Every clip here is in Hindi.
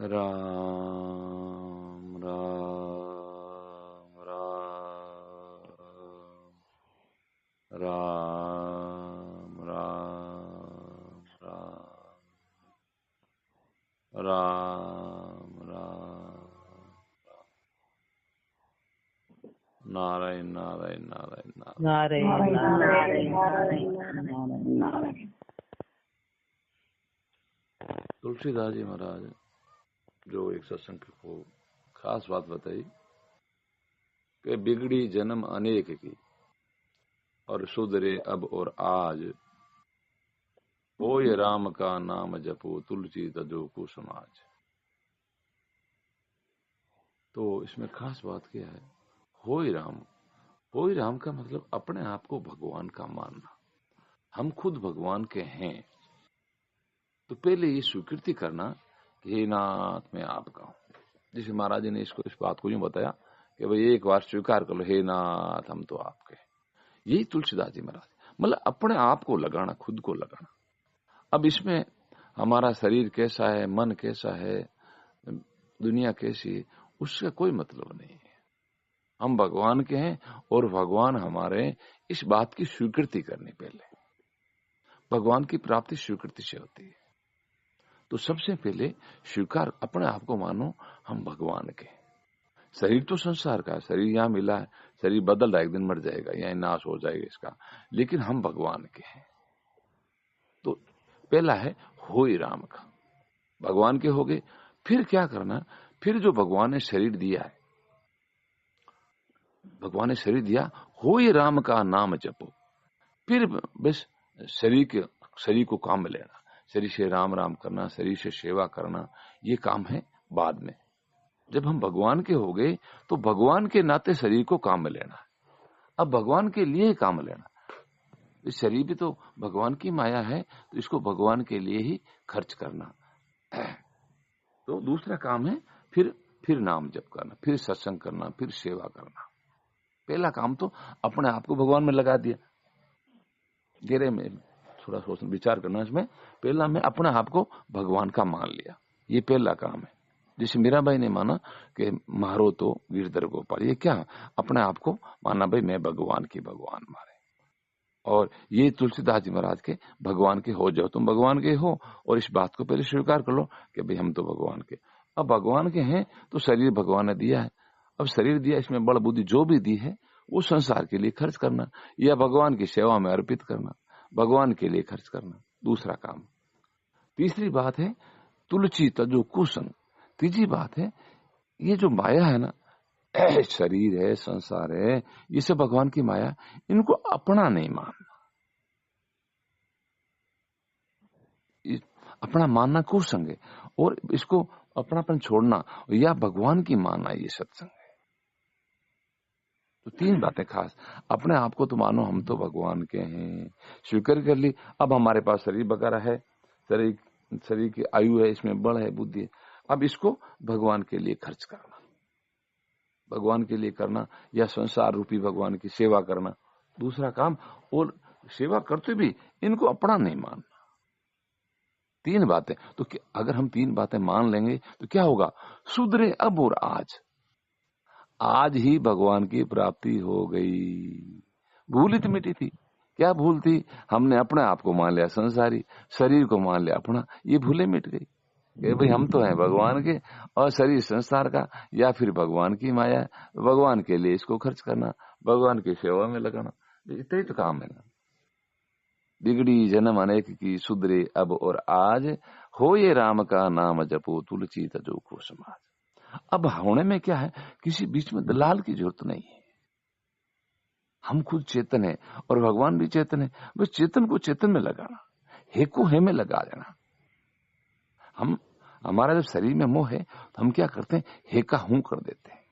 राम राम राम राम राम राम राम राम नारायण नारायण नारायण नारायण नारायण। तुलसीदास जी महाराज जो एक सत्संग को खास बात बताई कि बिगड़ी जन्म अनेक की और सुधरे अब और आज, होय राम का नाम जपो तुलसी तजो को समाज। तो इसमें खास बात क्या है? होय राम। होय राम का मतलब अपने आप को भगवान का मानना। हम खुद भगवान के हैं तो पहले ये स्वीकृति करना कि हे नाथ मैं आपका हूं। जैसे महाराज ने इसको इस बात को यूं बताया कि भाई एक बार स्वीकार कर लो, हे नाथ हम तो आपके। यही तुलसीदास जी महाराज मतलब अपने आप को लगाना, खुद को लगाना। अब इसमें हमारा शरीर कैसा है, मन कैसा है, दुनिया कैसी है, उसका कोई मतलब नहीं है। हम भगवान के हैं और भगवान हमारे, इस बात की स्वीकृति करनी। पहले भगवान की प्राप्ति स्वीकृति से होती है। तो सबसे पहले स्वीकार, अपने आप को मानो हम भगवान के। शरीर तो संसार का है, शरीर यहाँ मिला है, शरीर बदल रहा है, एक दिन मर जाएगा, यहाँ नाश हो जाएगा इसका, लेकिन हम भगवान के हैं। तो पहला है होय राम का, भगवान के हो गए। फिर क्या करना? फिर जो भगवान ने शरीर दिया है, भगवान ने शरीर दिया, होय राम का नाम जपो। फिर बस शरीर को काम में लेना, शरीर से राम राम करना, शरीर से सेवा करना, ये काम है बाद में। जब हम भगवान के हो गए तो भगवान के नाते शरीर को काम में लेना। अब भगवान के लिए काम लेना। इस शरीर भी तो भगवान की माया है, तो इसको भगवान के लिए ही खर्च करना। तो दूसरा काम है फिर नाम जप करना, फिर सत्संग करना, फिर सेवा करना। पहला काम तो अपने आप को भगवान में लगा दिया। गहरे में थोड़ा सोच विचार करना इसमें। पहला मैं अपने आप को भगवान का मान लिया, ये पहला काम है। जैसे मीराबाई ने माना कि मारो तो गिरधर गोपाल, ये क्या? अपने आप को माना भाई मैं भगवान की, भगवान मारे। और ये तुलसीदास जी महाराज के भगवान के हो जाओ, तुम भगवान के हो, और इस बात को पहले स्वीकार कर लो कि भाई हम तो भगवान के। अब भगवान के हैं तो शरीर भगवान ने दिया है। अब शरीर दिया, इसमें बल बुद्धि जो भी दी है वो संसार के लिए खर्च करना या भगवान की सेवा में अर्पित करना, भगवान के लिए खर्च करना, दूसरा काम। तीसरी बात है तुलसी तजो कुसंग। तीसरी बात है ये जो माया है ना, शरीर है, संसार है, ये सब भगवान की माया, इनको अपना नहीं मानना। अपना मानना कुसंग है, और इसको अपनापन छोड़ना या भगवान की मानना, ये सत्संग है। तो तीन बातें खास। अपने आप को तो मानो हम तो भगवान के हैं, स्वीकार कर ली। अब हमारे पास शरीर वगैरह है, शरीर की आयु है, इसमें बल है, बुद्धि है। अब इसको भगवान के लिए खर्च करना, भगवान के लिए करना, या संसार रूपी भगवान की सेवा करना, दूसरा काम। और सेवा करते भी इनको अपना नहीं मानना। तीन बातें। तो अगर हम तीन बातें मान लेंगे तो क्या होगा? सुधरे अब और आज ही भगवान की प्राप्ति हो गई। भूल ही तो मिटी थी। क्या भूल थी? हमने अपने आप को मान लिया संसारी, शरीर को मान लिया अपना, ये भूले मिट गई कि भाई हम तो हैं भगवान के, और शरीर संसार का, या फिर भगवान की माया, भगवान के लिए इसको खर्च करना, भगवान की सेवा में लगाना। इतना ही तो काम है ना। बिगड़ी जन्म अनेक की सुधरे अब और आज, हो ये राम का नाम जपो तुलसी तजो को समाज। अब होने में क्या है? किसी बीच में दलाल की जरूरत नहीं है। हम खुद चेतन है और भगवान भी चेतन है। बस चेतन को चेतन में लगाना, हे को हे में लगा देना। हमारा जब शरीर में मोह है तो हम क्या करते हैं? हे का हूं कर देते हैं,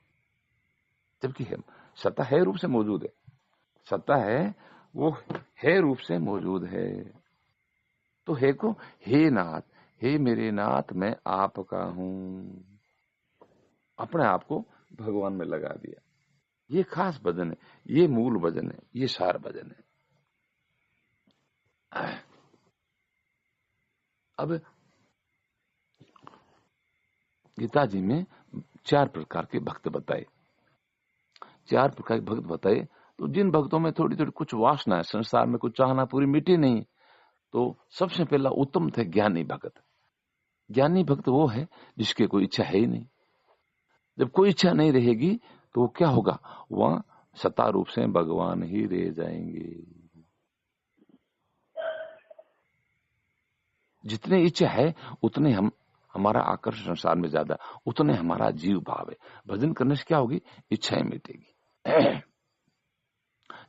जबकि सत्ता है रूप से मौजूद है। सत्ता है, वो है रूप से मौजूद है। तो हे को हे नाथ, हे मेरे नाथ मैं आपका हूं, अपने आप को भगवान में लगा दिया। ये खास भजन है, ये मूल भजन है, ये सार भजन है। अब गीता जी में 4 प्रकार के भक्त बताए। 4 प्रकार के भक्त बताए। तो जिन भक्तों में थोड़ी थोड़ी कुछ वासना है, संसार में कुछ चाहना पूरी मिटी नहीं, तो सबसे पहला उत्तम थे ज्ञानी भक्त। ज्ञानी भक्त वो है जिसके कोई इच्छा है ही नहीं। जब कोई इच्छा नहीं रहेगी तो क्या होगा, वहां सत्ता रूप से भगवान ही रह जाएंगे। जितने इच्छा है उतने हमारा आकर्षण संसार में ज्यादा, उतने हमारा जीव भाव है। भजन करने से क्या होगी, इच्छाएं मिटेगी।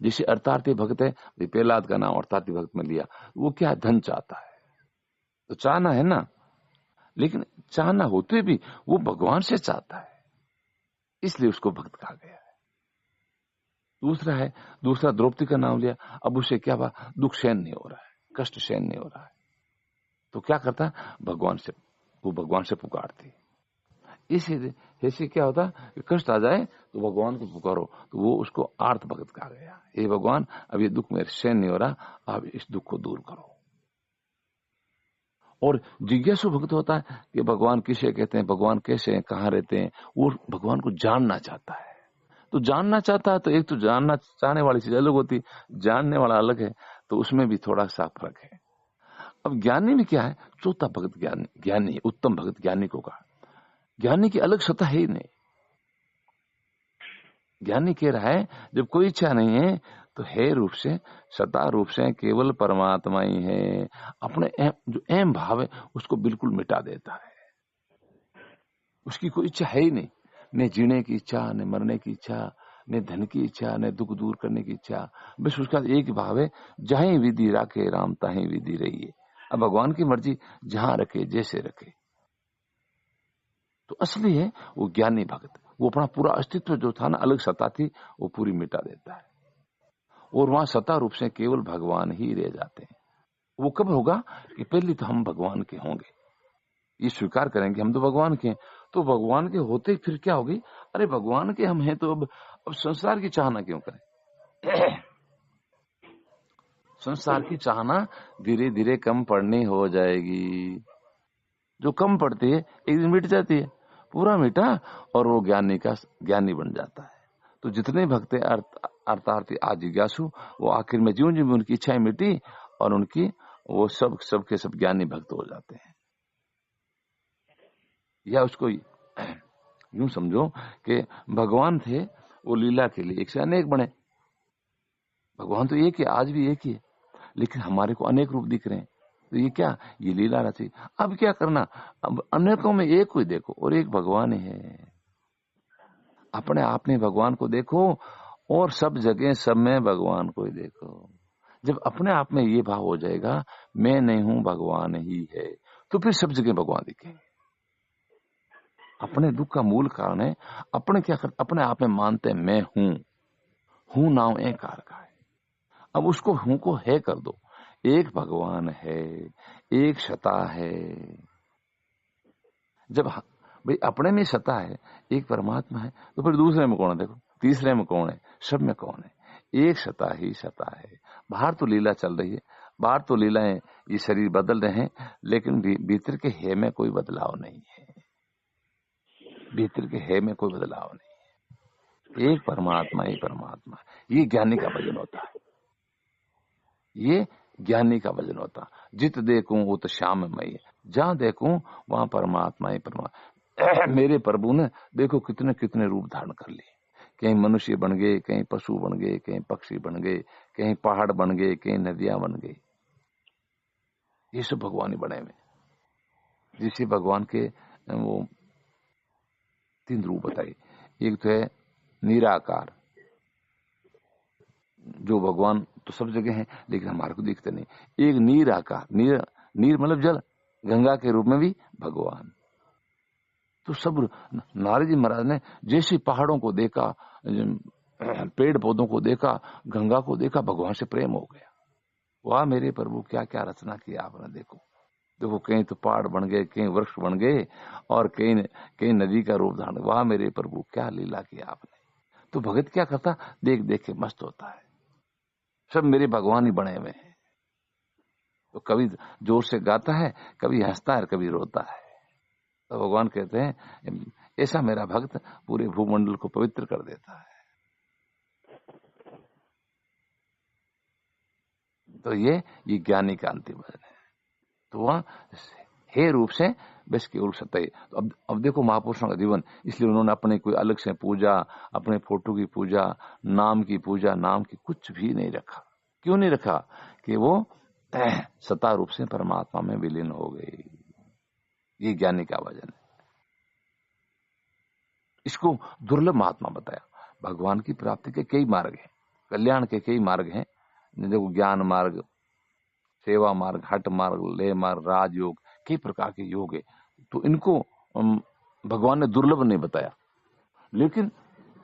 जैसे अर्थार्थी भक्त है, प्रहलाद का नाम अर्थार्थी भक्त में लिया, वो क्या धन चाहता है, तो चाहना है ना, लेकिन चाहना होते भी वो भगवान से चाहता है, इसलिए उसको भक्त कहा गया है। दूसरा द्रौपदी का नाम लिया, अब उसे क्या हुआ, दुख सहन नहीं हो रहा है, कष्ट सहन नहीं हो रहा है, तो क्या करता, वो भगवान से पुकारती। इसी क्या होता, कष्ट आ जाए तो भगवान को पुकारो, तो वो उसको आर्त भक्त कहा गया। हे भगवान, अब ये दुख मेरे सहन नहीं हो रहा, आप इस दुख को दूर करो। और जिज्ञासु भक्त होता है कि भगवान किसे कहते हैं, भगवान कैसे हैं, कहाँ रहते हैं, वो भगवान को जानना चाहता है। तो जानना चाहता है तो एक तो जानना चाहने वाली चीज अलग होती, जानने वाला अलग है, तो उसमें भी थोड़ा सा फर्क है। अब ज्ञानी में क्या है, चौथा भक्त ज्ञानी उत्तम भक्त ज्ञानी को कहा। ज्ञानी की अलग सत्ता है ही नहीं। ज्ञानी कह रहा है जब कोई इच्छा नहीं है तो है रूप से, सत्ता रूप से केवल परमात्मा ही है। अपने जो अहम भाव है उसको बिल्कुल मिटा देता है। उसकी कोई इच्छा है ही नहीं, न जीने की इच्छा, न मरने की इच्छा, न धन की इच्छा, न दुख दूर करने की इच्छा। बस उसका एक ही भाव है, जहां विधि राखे राम ताहीं विधि रही है। अब भगवान की मर्जी जहां रखे, जैसे रखे, तो असली है वो ज्ञानी भक्त। वो अपना पूरा अस्तित्व जो था ना, अलग सत्ता थी, वो पूरी मिटा देता है, और वहां सत्ता रूप से केवल भगवान ही रह जाते हैं। वो कब होगा कि पहले तो हम भगवान के होंगे, ये स्वीकार करेंगे हम तो भगवान के हैं। तो भगवान के होते फिर क्या होगी, अरे भगवान के हम हैं तो अब संसार की चाहना क्यों करें। संसार की चाहना धीरे धीरे कम पड़नी हो जाएगी। जो कम पड़ती है एक दिन मिट जाती है, पूरा मिटा, और वो ज्ञानी बन जाता है। तो जितने भक्त अर्थार्थी जिज्ञासु, वो आखिर में ज्यों ज्यों उनकी इच्छाएं मिटी और उनकी वो सबके सब ज्ञानी भक्त हो जाते हैं। या उसको यूं समझो कि भगवान थे, वो लीला के लिए एक से अनेक बने। भगवान तो एक है, आज भी एक ही है, लेकिन हमारे को अनेक रूप दिख रहे हैं। तो ये क्या, ये लीला रची। अब क्या करना, अब अनेकों में एक को देखो, और एक भगवान है। अपने आप में भगवान को देखो, और सब जगह सब में भगवान को ही देखो। जब अपने आप में ये भाव हो जाएगा, मैं नहीं हूं भगवान ही है, तो फिर सब जगह भगवान दिखेंगे। अपने दुख का मूल कारण है अपने आप में मानते मैं हूं नाम कार का है। अब उसको हूं को है कर दो। एक भगवान है, एक सत्ता है। जब भाई अपने में सत्ता है, एक परमात्मा है, तो फिर दूसरे में कौन है, देखो तीसरे में कौन है, सब में कौन है, एक सत्ता ही सत्ता है। बाहर तो लीला चल रही है, बाहर तो लीलाएं, ये शरीर बदल रहे हैं, लेकिन भीतर के है में कोई बदलाव नहीं है। भीतर के है में कोई बदलाव नहीं है, एक परमात्मा ही परमात्मा। ये ज्ञानी का भजन होता है, ये ज्ञानी का भजन होता। जित देखूं उत श्याम मई, जहां देखूं वहां परमात्मा ही परमात्मा। मेरे प्रभु ने देखो कितने कितने रूप धारण कर लिए। कहीं मनुष्य बन गए, कहीं पशु बन गए, कहीं पक्षी बन गए, कहीं पहाड़ बन गए, कहीं नदियां बन गई। ये सब भगवान ही बने हुए। जिसे भगवान के वो 3 रूप बताए। एक तो है निराकार, जो भगवान तो सब जगह है लेकिन हमारे को दिखते नहीं। एक नीर आकार, नीर मतलब जल, गंगा के रूप में भी भगवान। तो सब नारद जी महाराज ने जैसे पहाड़ों को देखा, पेड़ पौधों को देखा, गंगा को देखा, भगवान से प्रेम हो गया। वाह मेरे प्रभु, क्या क्या रचना की आपने। देखो कहीं तो पहाड़ बन गए, कहीं वृक्ष बन गए, और कहीं नदी का रूप धारण। वाह मेरे प्रभु, क्या लीला की आपने। तो भगत क्या करता, देख देख के मस्त होता है, सब मेरे भगवान ही बने हुए हैं। तो कभी जोर से गाता है, कभी हंसता है, कभी रोता है। तो भगत क्या करता, देख देख के मस्त होता है, सब मेरे भगवान ही बने हुए हैं। तो कभी जोर से गाता है, कभी हंसता है, कभी रोता है। तो भगत क्या करता, देख देख के मस्त होता है, सब मेरे भगवान ही बने हुए हैं। तो कभी जोर से गाता है, कभी हंसता है, कभी रोता है। तो भगवान कहते हैं ऐसा मेरा भक्त पूरे भूमंडल को पवित्र कर देता है। तो ये ज्ञानी का अंतिम भजन है। तो वह हे रूप से बस केवल सत्य। तो अब देखो महापुरुषों का जीवन, इसलिए उन्होंने अपने कोई अलग से पूजा, अपने फोटो की पूजा, नाम की पूजा, नाम की कुछ भी नहीं रखा। क्यों नहीं रखा? कि वो सत्ता रूप से परमात्मा में विलीन हो गई। ये ज्ञानी का वजन है। इसको दुर्लभ महात्मा बताया। भगवान की प्राप्ति के कई मार्ग हैं, कल्याण के कई मार्ग हैं। देखो ज्ञान मार्ग, सेवा मार्ग, हठ मार्ग, लय मार्ग, राजयोग, कई प्रकार के योग है। तो इनको भगवान ने दुर्लभ नहीं बताया। लेकिन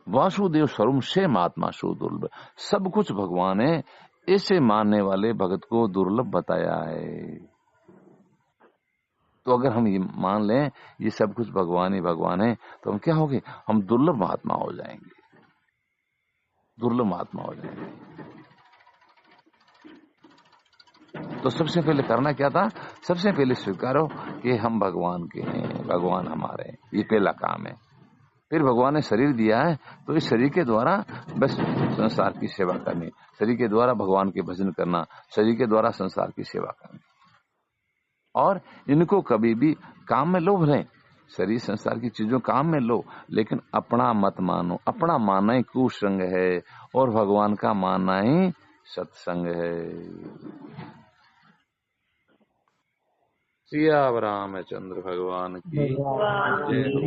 वासुदेव स्वरूप से महात्मा सो दुर्लभ, सब कुछ भगवान है, ऐसे मानने वाले भगत को दुर्लभ बताया है। तो अगर हम ये मान लें ये सब कुछ भगवान ही भगवान है, तो हम क्या होंगे? हम दुर्लभ महात्मा हो जाएंगे, दुर्लभ महात्मा हो जाएंगे। तो सबसे पहले करना क्या था? सबसे पहले स्वीकारो कि हम भगवान के हैं, भगवान हमारे हैं। ये पहला काम है। फिर भगवान ने शरीर दिया है, तो इस शरीर के द्वारा बस संसार की सेवा करनी, शरीर के द्वारा भगवान के भजन करना, शरीर के द्वारा संसार की सेवा करनी। और इनको कभी भी काम में लोभ नहीं, शरीर संसार की चीजों काम में लो, लेकिन अपना मत मानो। अपना मानना ही कुसंग है और भगवान का मानना ही सत्संग है। सिया रामचंद्र भगवान की जय।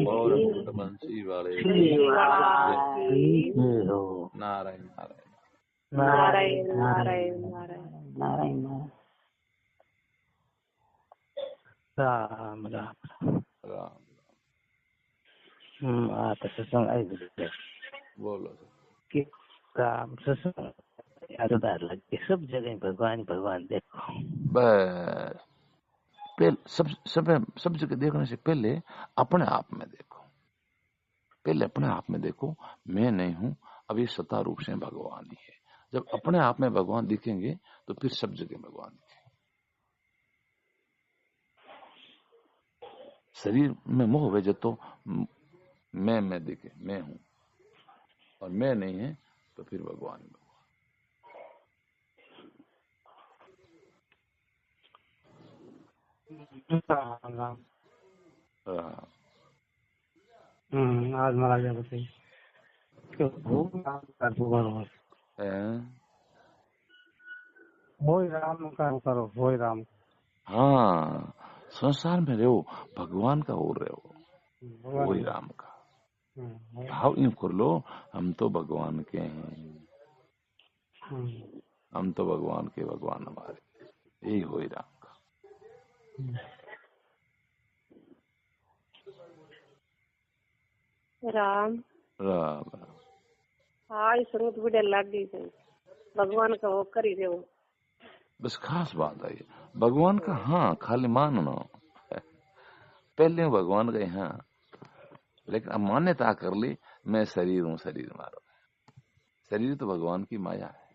और बंसी वाले नारायण नारायण नारायण नारायण राम राम राम। तो सत्संग आई बोलो कि राम सत्संग यादगार लगे। सब जगह भगवान भगवान देखो। बस पहले सब जगह देखने से पहले अपने आप में देखो। पहले अपने आप में देखो, मैं नहीं हूं, अभी सत्ता रूप से भगवान ही है। जब अपने आप में भगवान दिखेंगे तो फिर सब जगह भगवान दिखेंगे। शरीर में मोह वजह तो मैं दिखे, मैं हूं, और मैं नहीं है तो फिर भगवान ही भगवान। आज महाराज बताइए हो राम का करो, हो राम। हाँ, संसार में रहो, भगवान का हो रहे हो, वही राम का भाव यूं कर लो। हम तो भगवान के हैं, हम तो भगवान के, भगवान हमारे, यही हो राम का। राम राम हाँ संगत बढ़िया लग गई, भगवान का वो कर ही रहे हो। बस खास बात है भगवान का। हाँ, खाली मानना, पहले भगवान का हाँ, लेकिन अब मान्यता कर ली मैं शरीर हूं, शरीर मारो। शरीर तो भगवान की माया है,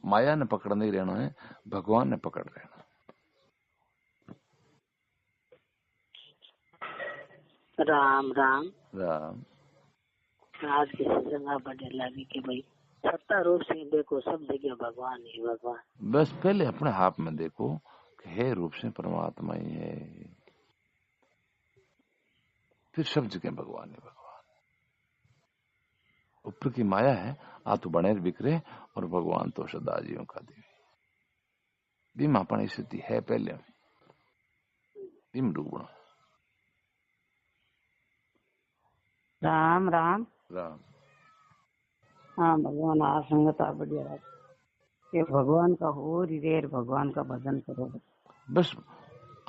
माया ने पकड़ नहीं रहना है, भगवान ने पकड़ रहना। राम राम राम। आज के सत्संग बढ़ने लगी कि भाई सत्ता रूप से देखो, सब जगह भगवान ही भगवान। बस पहले अपने हाथ में देखो कि हे रूप से परमात्मा ही है, फिर सब जगह भगवान ही भगवान। ऊपर की माया है, आतु बने बिखरे, और भगवान तो सदा जीवों का दिव्य बीमा अपनी स्थिति है। पहले बीम डूबना। राम राम राम। हाँ भगवान आ संगता बढ़िया ये भगवान का हो देर, भगवान का भजन करो। बस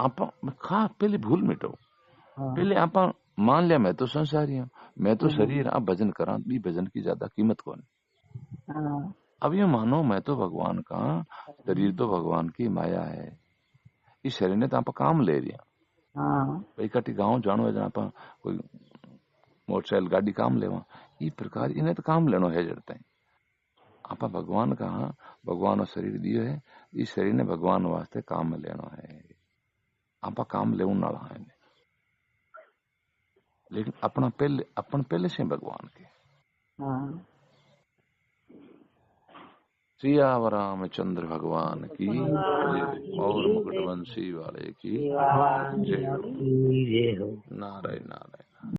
आप खा पहले भूल मिटो। हाँ। पहले आप मान लिया मैं तो संसारी हूँ, मैं तो शरीर, आप भजन करा भी, भजन की ज्यादा कीमत कौन। हाँ। अब ये मानो मैं तो भगवान का, शरीर तो भगवान की माया है। इस शरीर ने तो आप काम ले रही हाँ। भाई, कटी गाँव जानो है, जहाँ कोई मोटरसाइकिल गाड़ी काम लेवा, इस प्रकार इन्हें तो काम लेनो है जड़ते हैं। आप भगवान का, हाँ भगवान शरीर दियो है, इस शरीर ने भगवान वास्ते काम में लेना है। आप काम ले ना है। लेकिन अपन पहले से भगवान के। हाँ सियावर रामचंद्र भगवान की जय। और मुकुटवंशी वाले की जय हो। जय हो। नारायण नारायण।